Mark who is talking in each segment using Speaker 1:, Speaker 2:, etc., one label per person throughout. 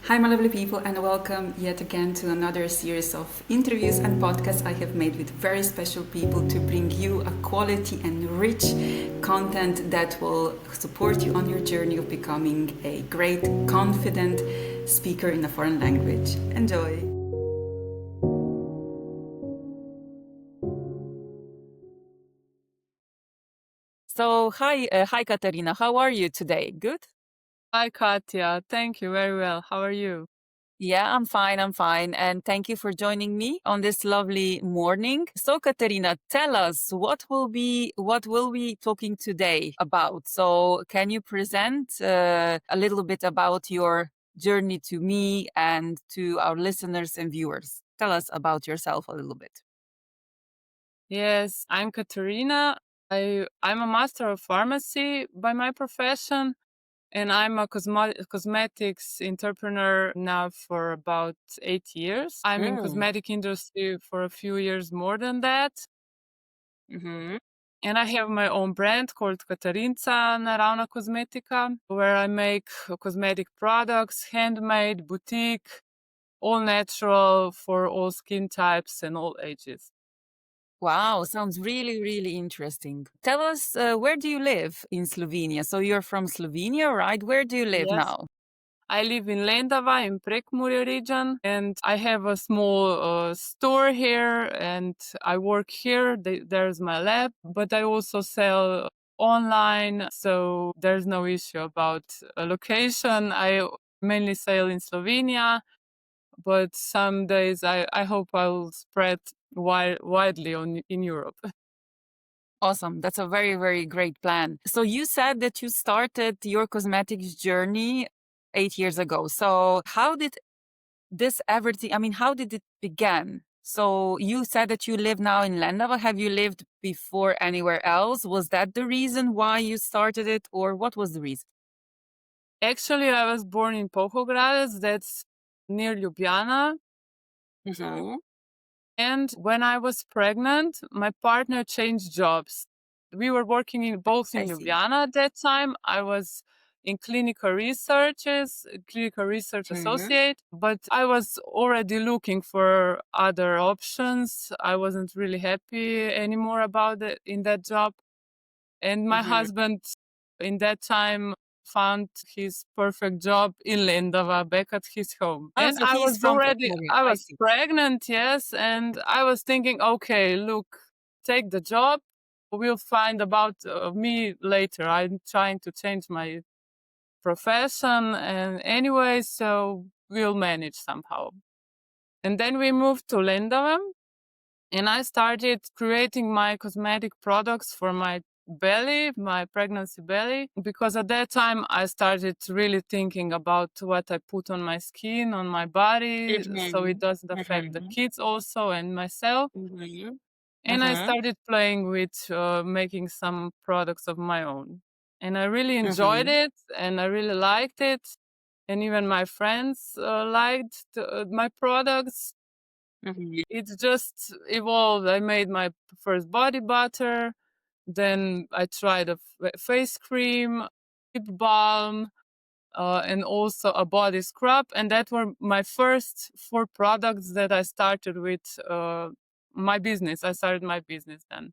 Speaker 1: Hi, my lovely people, and welcome yet again to another series of interviews and podcasts I have made with very special people to bring you a quality and rich content that will support you on your journey of becoming a great, confident speaker in a foreign language. Enjoy! So, hi, Katarina. How are you today? Good?
Speaker 2: Hi, Katya. Thank you very well. How are you?
Speaker 1: Yeah, I'm fine. I'm fine. And thank you for joining me on this lovely morning. So, Katerina, tell us what we'll be talking today about. So, can you present a little bit about your journey to me and to our listeners and viewers? Tell us about yourself a little bit.
Speaker 2: Yes, I'm Katarina. I'm a master of pharmacy by my profession, and I'm a cosmetics entrepreneur now for about 8 years. I'm in
Speaker 1: Mm.
Speaker 2: cosmetic industry for a few years more than that.
Speaker 1: Mm-hmm.
Speaker 2: And I have my own brand called Katarinca, Naravna Kozmetika, where I make cosmetic products, handmade, boutique, all natural for all skin types and all ages.
Speaker 1: Wow, sounds really, really interesting. Tell us, where do you live in Slovenia? So you're from Slovenia, right? Where do you live
Speaker 2: Yes.
Speaker 1: now?
Speaker 2: I live in Lendava in Prekmurje region, and I have a small store here, and I work here. There's my lab, but I also sell online, so there's no issue about a location. I mainly sell in Slovenia, but some days I hope I'll spread widely in Europe.
Speaker 1: Awesome. That's a very, very great plan. So you said that you started your cosmetics journey 8 years ago. So how did this everything, I mean, how did it begin? So you said that you live now in Lendava. Have you lived before anywhere else? Was that the reason why you started it, or what was the reason?
Speaker 2: Actually, I was born in Pohogradec, that's near Ljubljana.
Speaker 1: Mm-hmm.
Speaker 2: And when I was pregnant, my partner changed jobs. We were working both
Speaker 1: I
Speaker 2: in
Speaker 1: see.
Speaker 2: Ljubljana at that time. I was in clinical research
Speaker 1: Mm-hmm.
Speaker 2: associate, but I was already looking for other options. I wasn't really happy anymore about it in that job. And my
Speaker 1: Mm-hmm.
Speaker 2: husband in that time found his perfect job in Lendava back at his home.
Speaker 1: Oh,
Speaker 2: And
Speaker 1: so he's from Prekmurje.
Speaker 2: I
Speaker 1: I
Speaker 2: was
Speaker 1: see.
Speaker 2: pregnant, yes. And I was thinking, okay, look, take the job. We'll find about me later. I'm trying to change my profession. And anyway, so we'll manage somehow. And then we moved to Lendava and I started creating my cosmetic products for my belly, my pregnancy belly, because at that time I started really thinking about what I put on my skin, on my body, so it
Speaker 1: Mm-hmm.
Speaker 2: doesn't affect the
Speaker 1: Mm-hmm.
Speaker 2: kids also and myself.
Speaker 1: Mm-hmm.
Speaker 2: And I started playing with making some products of my own. And I really enjoyed
Speaker 1: Mm-hmm.
Speaker 2: it and I really liked it. And even my friends liked my products.
Speaker 1: Mm-hmm.
Speaker 2: It just evolved. I made my first body butter. Then I tried a face cream, lip balm, and also a body scrub. And that were my first four products that I started with my business. I started my business then.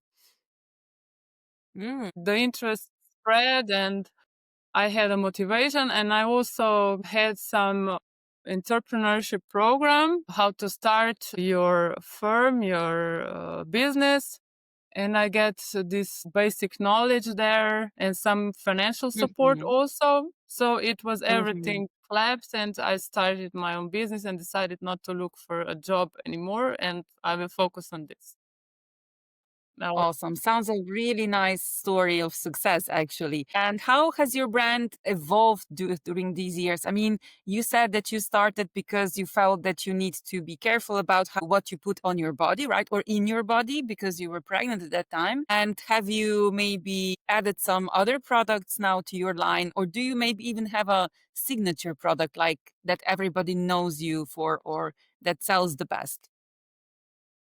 Speaker 1: Mm.
Speaker 2: The interest spread and I had a motivation and I also had some entrepreneurship program, how to start your firm, your business. And I get this basic knowledge there and some financial support
Speaker 1: Mhm,
Speaker 2: also. So it was
Speaker 1: mhm.
Speaker 2: everything collapsed and I started my own business and decided not to look for a job anymore and I will focus on this. Now,
Speaker 1: Awesome. Sounds a really nice story of success, actually. And how has your brand evolved during these years? I mean, you said that you started because you felt that you need to be careful about what you put on your body, right? Or in your body because you were pregnant at that time. And have you maybe added some other products now to your line? Or do you maybe even have a signature product like that everybody knows you for or that sells the best?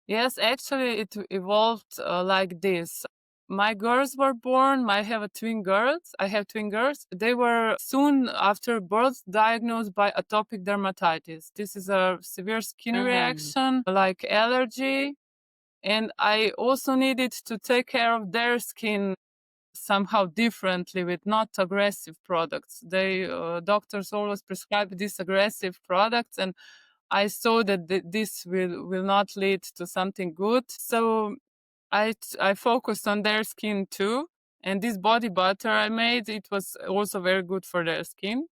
Speaker 2: yes, actually it evolved like this. My girls were born. I have twin girls. I have twin girls. They were soon after birth diagnosed by atopic dermatitis. This is a severe skin
Speaker 1: Mm,
Speaker 2: reaction, like allergy. And I also needed to take care of their skin somehow differently with not aggressive products. They doctors always prescribe these aggressive products, and I saw that this will not lead to something good. So I focused on their skin too. And this body butter I made, it was also very good for their skin.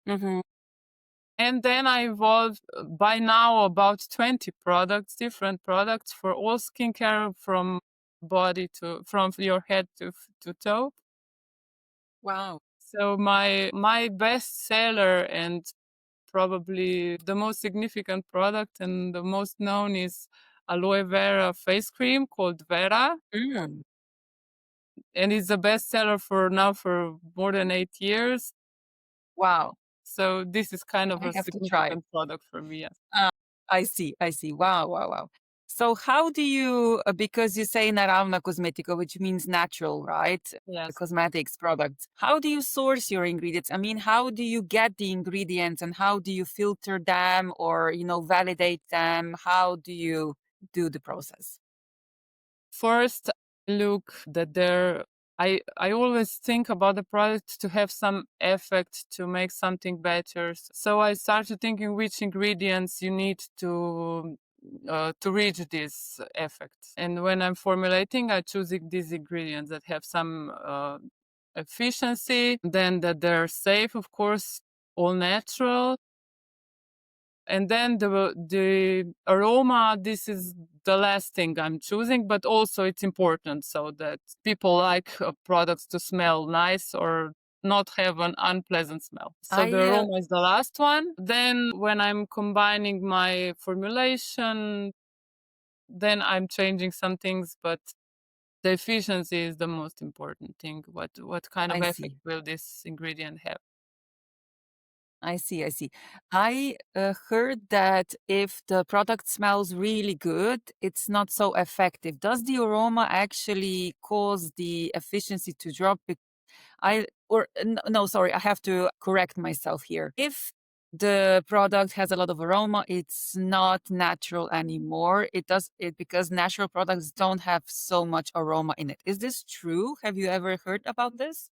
Speaker 1: mhm.
Speaker 2: And then I evolved by now about 20 products, different products for all skincare from body to from your head to toe.
Speaker 1: Wow.
Speaker 2: So my best seller and probably the most significant product and the most known is Aloe Vera face cream called Vera.
Speaker 1: Mm,
Speaker 2: And it's the best seller for now for more than 8 years.
Speaker 1: wow.
Speaker 2: So this is kind of
Speaker 1: I
Speaker 2: a
Speaker 1: have to try it.
Speaker 2: significant product for me. Yes.
Speaker 1: Ah, I see. I see. Wow, wow, wow. So how do you, because you say Naravna Kozmetika, which means natural, right?
Speaker 2: Yes.
Speaker 1: Cosmetics products. How do you source your ingredients? I mean, how do you get the ingredients and how do you filter them or, validate them? How do you do the process?
Speaker 2: First, look that there. I always think about the product to have some effect to make something better. So I started thinking which ingredients you need to reach this effect. And when I'm formulating, I choose these ingredients that have some efficiency, then that they're safe, of course, all natural, and then the aroma, this is the last thing I'm choosing, but also it's important so that people like products to smell nice or not have an unpleasant smell. So the
Speaker 1: I
Speaker 2: aroma is the last one. Then when I'm combining my formulation, then I'm changing some things, but the efficiency is the most important thing. What kind of
Speaker 1: I
Speaker 2: effect
Speaker 1: see.
Speaker 2: will this ingredient have?
Speaker 1: I see, I see. I heard that if the product smells really good, it's not so effective. Does the aroma actually cause the efficiency to drop? No, sorry, I have to correct myself here. If the product has a lot of aroma, it's not natural anymore. It does it because natural products don't have so much aroma in it. Is this true? Have you ever heard about this?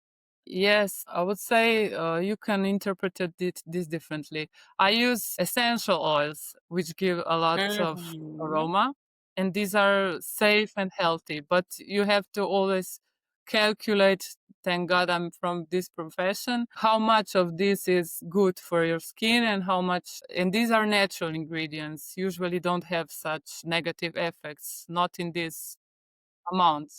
Speaker 2: Yes, I would say you can interpret this differently. I use essential oils, which give a lot of
Speaker 1: Mhm.
Speaker 2: aroma, and these are safe and healthy. But you have to always calculate, thank God I'm from this profession, how much of this is good for your skin and how much. And these are natural ingredients, usually don't have such negative effects, not in this amount.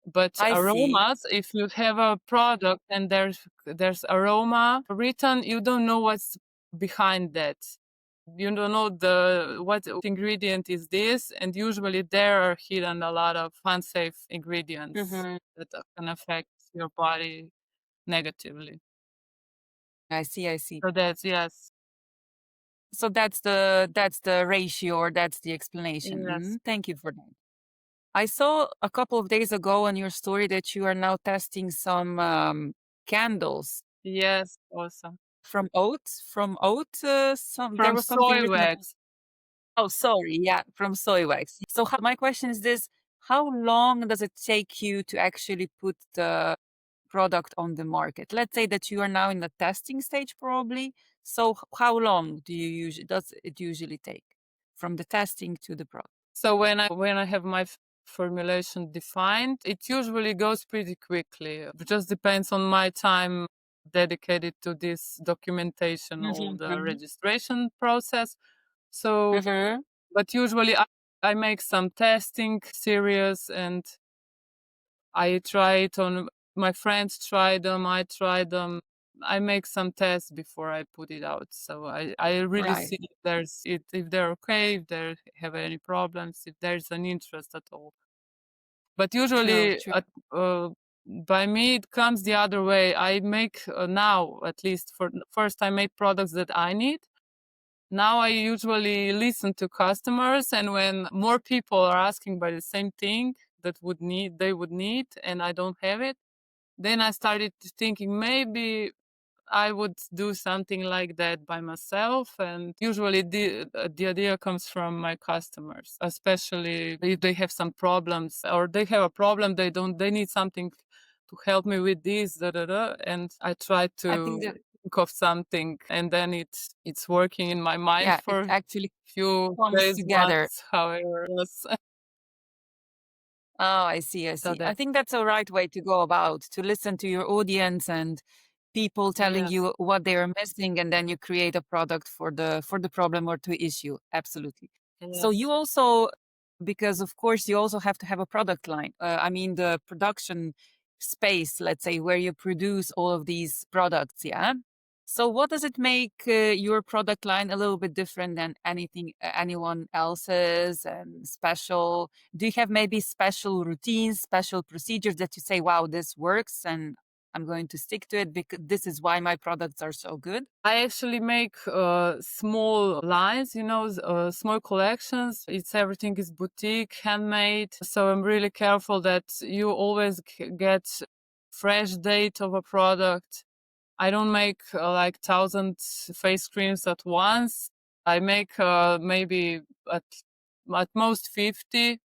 Speaker 2: But
Speaker 1: I see.
Speaker 2: aromas, if you have a product and there's aroma written, you don't know what's behind that. You don't know the what ingredient is this, and usually there are hidden a lot of unsafe ingredients
Speaker 1: Mhm.
Speaker 2: that can affect your body negatively.
Speaker 1: I see, I see.
Speaker 2: So that's yes,
Speaker 1: So that's the ratio or that's the explanation.
Speaker 2: yes,
Speaker 1: Thank you for that. I saw a couple of days ago on your story that you are now testing some candles
Speaker 2: yes, awesome.
Speaker 1: from oats. From oat, there
Speaker 2: From
Speaker 1: was something
Speaker 2: soy
Speaker 1: written about.
Speaker 2: wax.
Speaker 1: Oh, sorry, yeah, from soy wax. So my question is this: how long does it take you to actually put the product on the market? Let's say that you are now in the testing stage, probably. So how long does it usually take from the testing to the product?
Speaker 2: So when I have my formulation defined, it usually goes pretty quickly. It just depends on my time dedicated to this documentation, all the
Speaker 1: Mhm.
Speaker 2: registration process. So,
Speaker 1: Mhm.
Speaker 2: but usually I make some testing series and I try it on my friends try them, I try them. I make some tests before I put it out. So I really
Speaker 1: Right.
Speaker 2: see if they're okay, if they have any problems, if there's an interest at all. But
Speaker 1: True.
Speaker 2: usually,
Speaker 1: True.
Speaker 2: by me, it comes the other way. I make now, at least first, I make products that I need. Now I usually listen to customers, and when more people are asking by the same thing, that they would need, and I don't have it. Then I started thinking maybe I would do something like that by myself. And usually the idea comes from my customers, especially if they have some problems or they have a problem, they need something to help me with this, da, da, da. And I try
Speaker 1: I think
Speaker 2: to
Speaker 1: that,
Speaker 2: think of something, and then it's working in my mind
Speaker 1: yeah, it
Speaker 2: for
Speaker 1: actually
Speaker 2: few
Speaker 1: comes
Speaker 2: days,
Speaker 1: together.
Speaker 2: months, however. Yes.
Speaker 1: Oh, I see, I
Speaker 2: So
Speaker 1: see. I
Speaker 2: that,
Speaker 1: think that's a right way to go about, to listen to your audience and people telling
Speaker 2: yes,
Speaker 1: you what they are missing, and then you create a product for the problem or to issue. Absolutely. So you
Speaker 2: yes.
Speaker 1: also, because of course you also have to have a product line. I mean the production space, let's say, where you produce all of these products. Yeah. So what does it make your product line a little bit different than anyone else's and special? Do you have maybe special routines, special procedures that you say, wow, this works and I'm going to stick to it because this is why my products are so good?
Speaker 2: I actually make small lines, small collections. It's everything is boutique, handmade. So I'm really careful that you always get fresh date of a product. I don't make like 1,000 face creams at once. I make maybe at at most 50.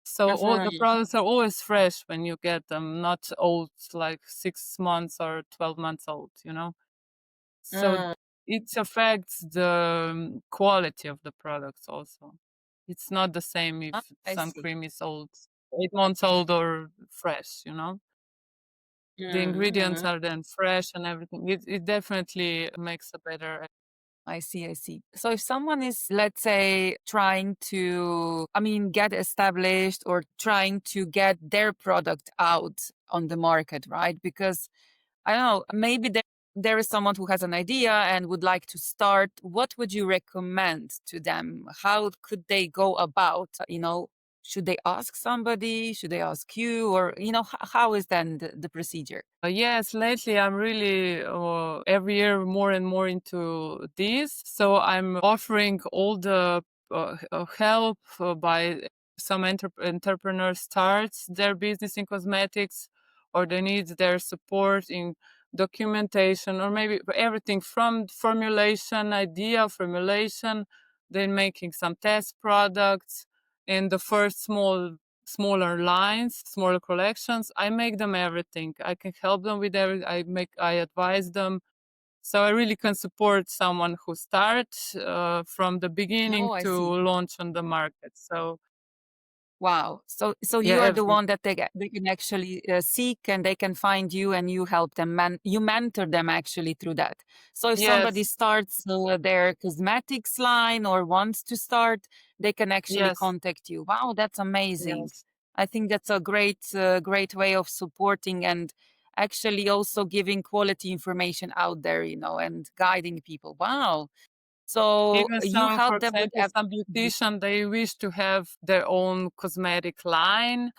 Speaker 2: So all the
Speaker 1: Mhm.
Speaker 2: products are always fresh when you get them, not old, like 6 months or 12 months old. So
Speaker 1: Mm,
Speaker 2: it affects the quality of the products also. It's not the same
Speaker 1: ah,
Speaker 2: if
Speaker 1: I
Speaker 2: some
Speaker 1: see.
Speaker 2: cream is old, 8 months old or fresh. The ingredients
Speaker 1: Mhm.
Speaker 2: are then fresh and everything. It definitely makes a better.
Speaker 1: I see, I see. So if someone is, let's say, trying to, I mean, get established or trying to get their product out on the market, right? Because I don't know, maybe there is someone who has an idea and would like to start. What would you recommend to them? How could they go about, should they ask somebody? Should they ask you? Or, how is then the procedure?
Speaker 2: Yes, lately I'm really every year more and more into this. So I'm offering all the help by some entrepreneurs starts their business in cosmetics, or they need their support in documentation, or maybe everything from formulation, idea formulation, then making some test products, and the first smaller lines, smaller collections. I make them everything. I can help them with I advise them. So I really can support someone who starts from the beginning
Speaker 1: Oh, I
Speaker 2: to
Speaker 1: see.
Speaker 2: launch on the market. So
Speaker 1: Wow. So
Speaker 2: yeah,
Speaker 1: you are the
Speaker 2: everything.
Speaker 1: one that they can actually seek and they can find you and you help them you mentor them actually through that. So if somebody
Speaker 2: Yes,
Speaker 1: starts their cosmetics line or wants to start, they can actually
Speaker 2: yes,
Speaker 1: contact you. Wow, that's amazing.
Speaker 2: yes.
Speaker 1: I think that's a great way of supporting and actually also giving quality information out there, and guiding people. Wow. So
Speaker 2: Even
Speaker 1: you
Speaker 2: some, for
Speaker 1: help them with
Speaker 2: example, some beautician, they wish to have their own cosmetic line.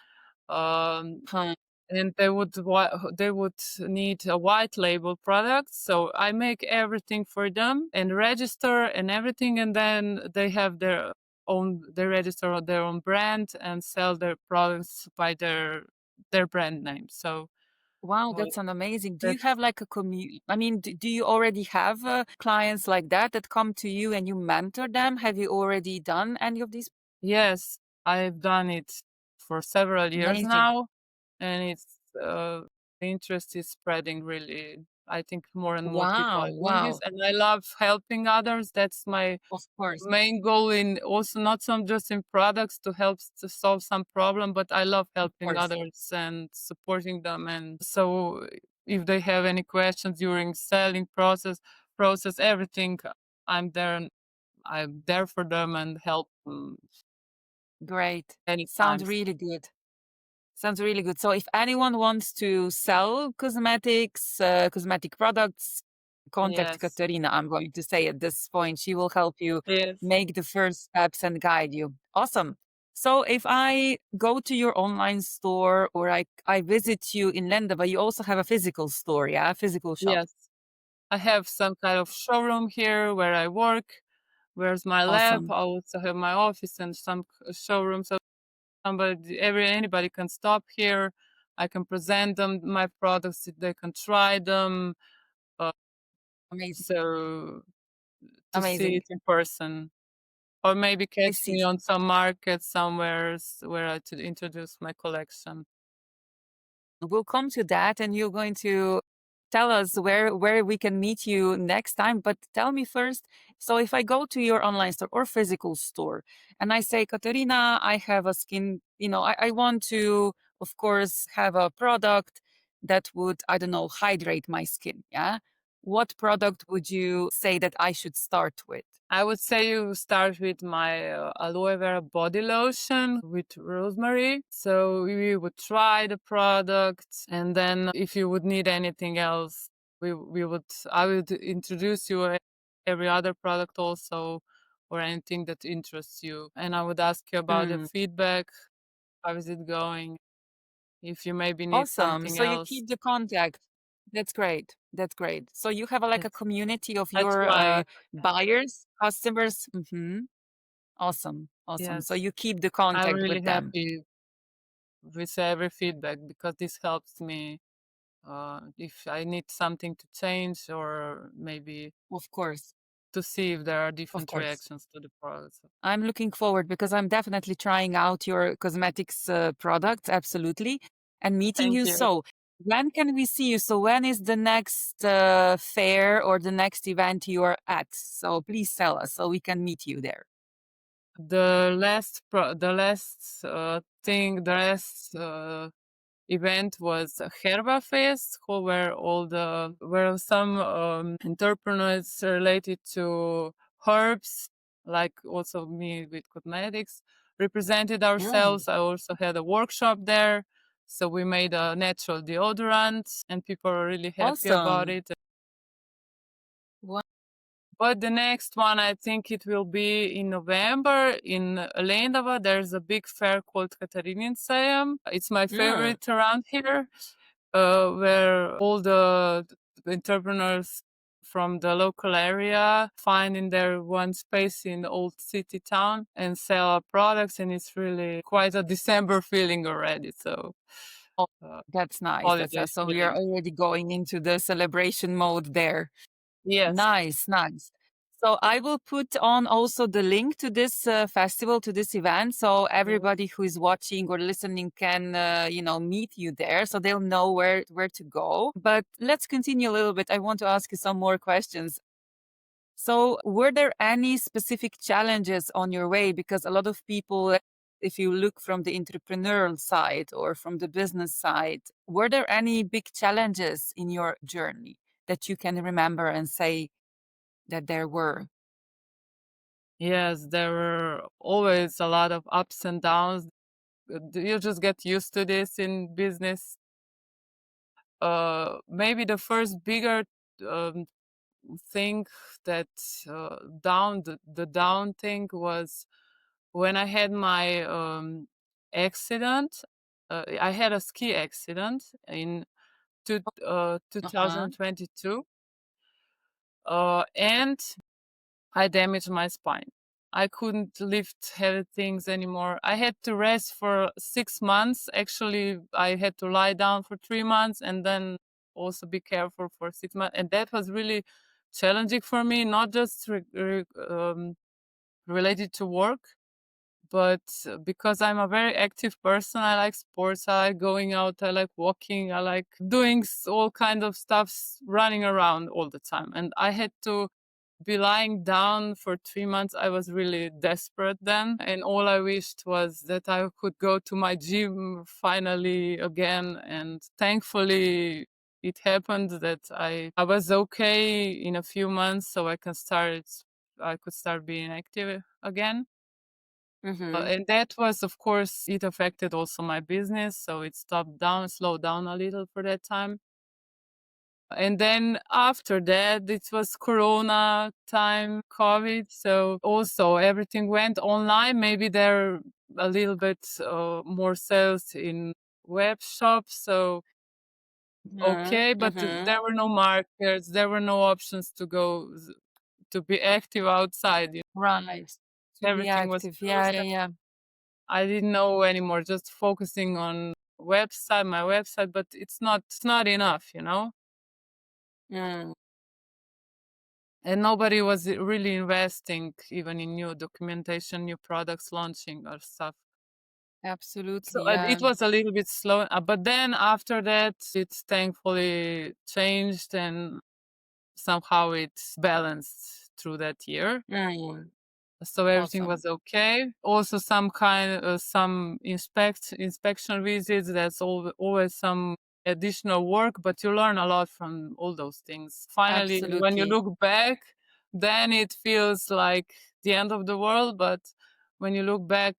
Speaker 2: Um,
Speaker 1: huh.
Speaker 2: and they would need a white label product, so I make everything for them and register and everything, and then they register their own brand and sell their products by their brand name. So
Speaker 1: Wow,
Speaker 2: uh,
Speaker 1: that's an amazing. Do you
Speaker 2: that's
Speaker 1: have like a community? I mean, do you already have clients like that come to you and you mentor them? Have you already done any of these?
Speaker 2: yes, I've done it for several years
Speaker 1: Amazing.
Speaker 2: now, and the interest is spreading really. I think more and more people
Speaker 1: Wow,
Speaker 2: are doing this,
Speaker 1: wow.
Speaker 2: and I love helping others. That's my
Speaker 1: Of course,
Speaker 2: main goal, in also not some just in products to help to solve some problem, but I love
Speaker 1: of
Speaker 2: helping
Speaker 1: course.
Speaker 2: others and supporting them. And so if they have any questions during selling process everything, I'm there. I'm there for them and help them
Speaker 1: Great.
Speaker 2: anytime.
Speaker 1: Sounds really good. Sounds really good. So if anyone wants to sell cosmetics, cosmetic products, contact
Speaker 2: Yes.
Speaker 1: Katarina. I'm going to say at this point, she will help you
Speaker 2: Yes.
Speaker 1: make the first steps and guide you. Awesome. So if I go to your online store or I visit you in Lendava, you also have a physical store, yeah? Physical shop.
Speaker 2: Yes. I have some kind of showroom here where I work. Where's my lab?
Speaker 1: Awesome.
Speaker 2: I also have my office and some showrooms. anybody can stop here. I can present them my products, they can try them. Uh,
Speaker 1: Amazing.
Speaker 2: so to see
Speaker 1: Amazing.
Speaker 2: it in person, or maybe
Speaker 1: I
Speaker 2: catch
Speaker 1: see.
Speaker 2: me on some market somewhere where I to introduce my collection.
Speaker 1: We'll come to that, and you're going to tell us where we can meet you next time. But tell me first, so if I go to your online store or physical store and I say, Katarina, I have a skin, I want to, of course, have a product that would, I don't know, hydrate my skin. Yeah. What product would you say that I should start with?
Speaker 2: I would say you start with my Aloe Vera body lotion with rosemary. So we would try the product, and then if you would need anything else, I would introduce you every other product also, or anything that interests you. And I would ask you about the
Speaker 1: Mm,
Speaker 2: feedback. How is it going? If you maybe need
Speaker 1: awesome.
Speaker 2: something
Speaker 1: So you
Speaker 2: else.
Speaker 1: keep the contact. That's great. That's great. So you have like a
Speaker 2: That's
Speaker 1: community of
Speaker 2: that's
Speaker 1: your
Speaker 2: why,
Speaker 1: buyers, customers. Awesome. Awesome. So
Speaker 2: yes,
Speaker 1: you keep the
Speaker 2: I'm
Speaker 1: contact
Speaker 2: really
Speaker 1: with them.
Speaker 2: happy with every feedback because this helps me if I need something to change, or maybe
Speaker 1: Of course.
Speaker 2: to see if there are
Speaker 1: Of
Speaker 2: different
Speaker 1: course.
Speaker 2: reactions to the products.
Speaker 1: I'm looking forward because I'm definitely trying out your cosmetics products. Absolutely. And meeting
Speaker 2: Thank
Speaker 1: you.
Speaker 2: you.
Speaker 1: So when can we see you? So when is the next fair or the next event you are at? So please tell us so we can meet you there.
Speaker 2: The last event was a Herba Fest, where some entrepreneurs related to herbs, like also me with cosmetics, represented
Speaker 1: Mm,
Speaker 2: ourselves. I also had a workshop there. So we made a natural deodorant, and people are really happy about
Speaker 1: awesome.
Speaker 2: it.
Speaker 1: Wow.
Speaker 2: But the next one, I think it will be in November in Lendava. There's a big fair called Katarinca. It's my
Speaker 1: Mm,
Speaker 2: favorite around here, where all the entrepreneurs from the local area find in their one space in the old city town and sell our products. And it's really quite a December feeling already. So,
Speaker 1: oh,
Speaker 2: uh,
Speaker 1: that's nice. That's
Speaker 2: holiday
Speaker 1: nice. So we are
Speaker 2: feeling.
Speaker 1: already going into the celebration mode there.
Speaker 2: Yes.
Speaker 1: Nice, nice. So I will put on also the link to this festival, to this event, so
Speaker 2: Yes.
Speaker 1: everybody who is watching or listening can, meet you there, so they'll know where to go. But let's continue a little bit. I want to ask you some more questions. So, were there any specific challenges on your way? Because a lot of people, if you look from the entrepreneurial side or from the business side, were there any big challenges in your journey that you can remember and say that there were?
Speaker 2: Yes, there were always a lot of ups and downs. You just get used to this in business. Maybe the first bigger um, thing that the down thing was when I had my accident. I had a ski accident in
Speaker 1: Uh-huh.
Speaker 2: 2022, and I damaged my spine. I couldn't lift heavy things anymore. I had to rest for 6 months. Actually, I had to lie down for 3 months and then also be careful for 6 months. And that was really challenging for me, not just related to work, but because I'm a very active person. I like sports, I like going out, I like walking, I like doing all kind of stuff, running around all the time. And I had to be lying down for 3 months. I was really desperate then, and all I wished was that I could go to my gym finally again. And thankfully it happened that I was okay in a few months, so I could start being active again.
Speaker 1: Mm-hmm.
Speaker 2: And that was, of course, it affected also my business. So it slowed down a little for that time. And then after that, it was Corona time, COVID. So also everything went online. Maybe there are a little bit more sales in web shops. So,
Speaker 1: Mm-hmm.
Speaker 2: okay. But
Speaker 1: Mm-hmm.
Speaker 2: there were no markets. There were no options to go to be active outside.
Speaker 1: Right. To be
Speaker 2: Everything was
Speaker 1: active. Yeah,
Speaker 2: closed.
Speaker 1: yeah, yeah.
Speaker 2: I didn't know anymore, just focusing on my website, but it's not enough, you know?
Speaker 1: Mm,
Speaker 2: And nobody was really investing even in new documentation, new products launching or stuff. So
Speaker 1: absolutely,
Speaker 2: it
Speaker 1: yeah.
Speaker 2: was a little bit slow, but then after that, it's thankfully changed and somehow it's balanced through that year.
Speaker 1: Mm,
Speaker 2: So everything
Speaker 1: awesome.
Speaker 2: was okay. Also, some inspection visits. That's always some additional work, but you learn a lot from all those things. Finally, when you
Speaker 1: Absolutely.
Speaker 2: look back, then it feels like the end of the world. But when you look back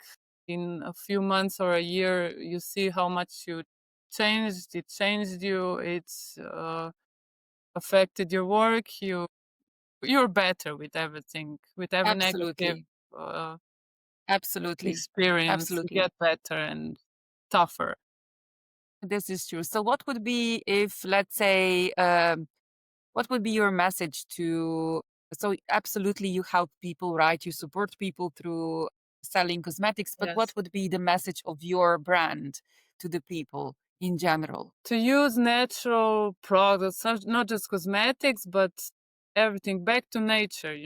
Speaker 2: in a few months or a year, you see how much you changed. It changed you. It's affected your work. You're better with everything, with every negative
Speaker 1: Absolutely.
Speaker 2: uh,
Speaker 1: Absolutely.
Speaker 2: experience. You
Speaker 1: Absolutely.
Speaker 2: get better and tougher.
Speaker 1: This is true. So what would be if, let's say, what would be your message to, so absolutely you help people, right? You support people through selling cosmetics, but what
Speaker 2: Yes.
Speaker 1: would be the message of your brand to the people in general?
Speaker 2: To use natural products, not just cosmetics, but everything back to nature,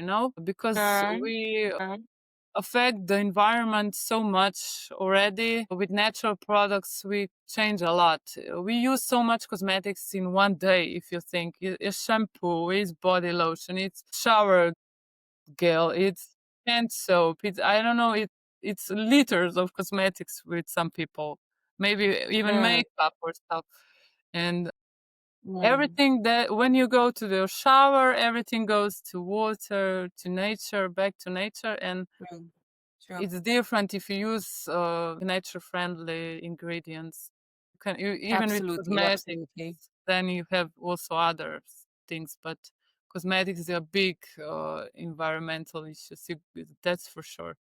Speaker 2: because
Speaker 1: Um,
Speaker 2: we
Speaker 1: um,
Speaker 2: affect the environment so much already. With natural products, we change a lot. We use so much cosmetics in one day, if you think. It's shampoo, it's body lotion, it's shower gel, it's hand soap, I don't know, it's liters of cosmetics with some people, maybe even
Speaker 1: mm,
Speaker 2: makeup or stuff. And
Speaker 1: mm,
Speaker 2: everything that when you go to the shower, everything goes to water, to nature, back to nature. And
Speaker 1: true, true.
Speaker 2: it's different if you use nature friendly ingredients. Even with
Speaker 1: Absolutely,
Speaker 2: cosmetics,
Speaker 1: absolutely.
Speaker 2: then you have also other things, but cosmetics is a big environmental issue. That's for sure.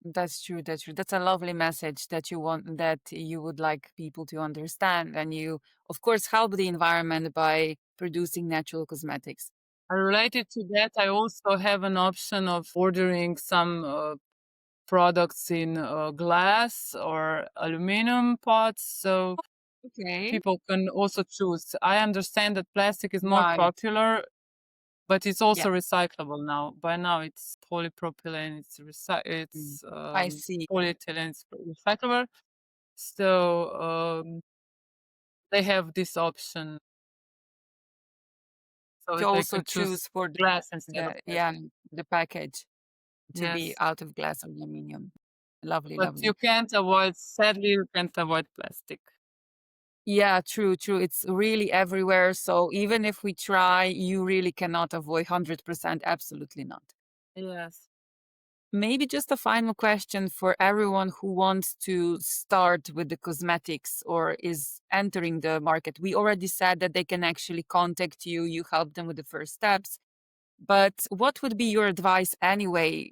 Speaker 1: That's true. That's true. That's a lovely message that you want, that you would like people to understand. And you, of course, help the environment by producing natural cosmetics.
Speaker 2: Related to that, I also have an option of ordering some products in glass or aluminum pots, so
Speaker 1: Okay.
Speaker 2: people can also choose. I understand that plastic is more
Speaker 1: Right.
Speaker 2: popular, but it's
Speaker 1: Yeah.
Speaker 2: also recyclable now. By now, it's polypropylene,
Speaker 1: Mm.
Speaker 2: it's
Speaker 1: I see.
Speaker 2: polyethylene, it's recyclable. So they have this option, so
Speaker 1: To
Speaker 2: they
Speaker 1: also
Speaker 2: can choose
Speaker 1: choose for
Speaker 2: glass instead of
Speaker 1: the, yeah,
Speaker 2: plastic.
Speaker 1: the package to be
Speaker 2: Yes,
Speaker 1: out of glass or aluminum. Lovely,
Speaker 2: but you
Speaker 1: lovely.
Speaker 2: can't avoid. Sadly, you can't avoid plastic.
Speaker 1: Yeah, true, true. It's really everywhere. So even if we try, you really cannot avoid 100%. Absolutely not.
Speaker 2: Yes.
Speaker 1: Maybe just a final question for everyone who wants to start with the cosmetics or is entering the market. We already said that they can actually contact you, you help them with the first steps. But what would be your advice anyway?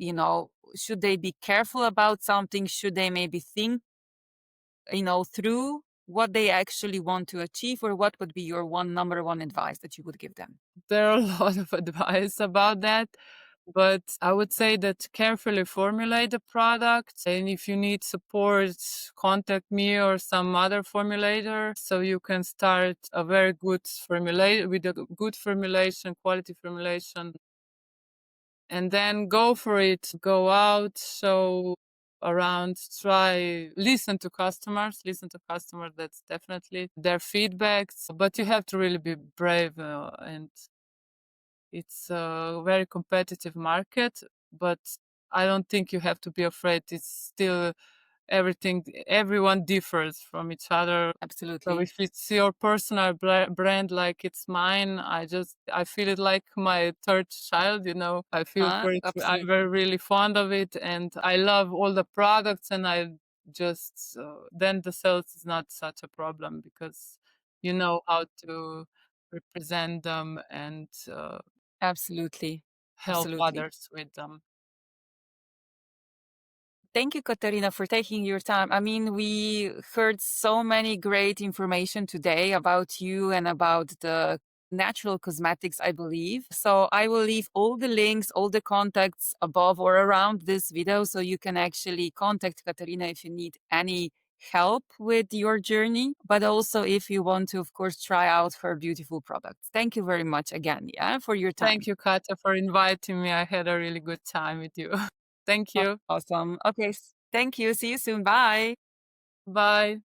Speaker 1: Should they be careful about something? Should they maybe think, through what they actually want to achieve? Or what would be your number one advice that you would give them?
Speaker 2: There are a lot of advice about that, but I would say that carefully formulate the product. And if you need support, contact me or some other formulator so you can start a very good formulation with a good formulation, quality formulation, and then go for it. Go out, show around, try, listen to customers. That's definitely their feedbacks, but you have to really be brave, and it's a very competitive market, but I don't think you have to be afraid. It's still everyone differs from each other. So
Speaker 1: Absolutely.
Speaker 2: if it's your personal brand, like it's mine, I feel it like my third child. I feel for it. I'm
Speaker 1: Absolutely.
Speaker 2: very really fond of it, and I love all the products. And I just then the sales is not such a problem because you know how to represent them and
Speaker 1: Absolutely.
Speaker 2: help
Speaker 1: Absolutely.
Speaker 2: others with them.
Speaker 1: Thank you, Katarina, for taking your time. I mean, we heard so many great information today about you and about the natural cosmetics, I believe. So I will leave all the links, all the contacts above or around this video, so you can actually contact Katarina if you need any help with your journey, but also if you want to, of course, try out her beautiful products. Thank you very much again, yeah, for your time.
Speaker 2: Thank you, Katja, for inviting me. I had a really good time with you. Thank you.
Speaker 1: Awesome. Okay, thank you. See you soon. Bye.
Speaker 2: Bye.